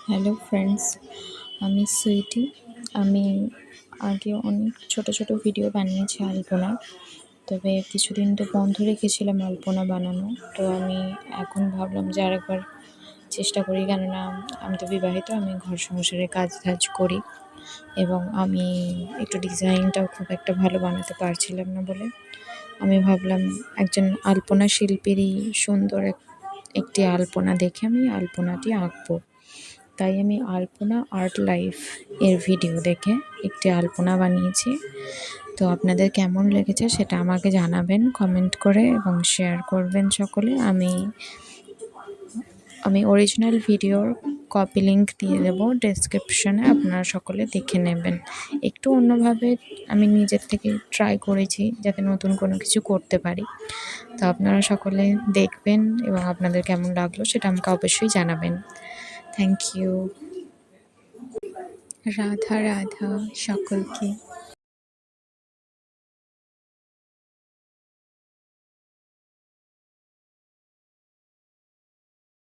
Hello friends, আমি সুইটি। আমি আগে অনেক ছোট ছোট ভিডিও বানিয়েছি আলপনার, তবে কিছুদিন তো বন্ধ রেখেছিলাম আলপনা বানানো। তো আমি এখন ভাবলাম যে আরেকবার চেষ্টা করি, কেননা আমি তো বিবাহিত, আমি ঘর সংসারে কাজ টাজ করি এবং আমি একটু ডিজাইনটাও খুব একটা ভালো বানাতে পারছিলাম না বলে আমি ভাবলাম একজন আলপনা শিল্পীরই সুন্দর একটি আলপনা দেখে আমি আলপনাটি আঁকবো। তাই আমি আলপনা আর্ট লাইফ এর ভিডিও দেখে একটি আলপনা বানিয়েছি। তো আপনাদের কেমন লেগেছে সেটা আমাকে জানাবেন কমেন্ট করে এবং শেয়ার করবেন সকলে। আমি অরিজিনাল ভিডিওর কপি লিঙ্ক দিয়ে দেবো ডেসক্রিপশনে, আপনারা সকলে দেখে নেবেন। একটু অন্যভাবে আমি নিজের থেকে ট্রাই করেছি যাতে নতুন কোনো কিছু করতে পারি। তো আপনারা সকলে দেখবেন এবং আপনাদের কেমন লাগলো সেটা আমাকে অবশ্যই জানাবেন। Thank you. রাধা রাধা সকলকে।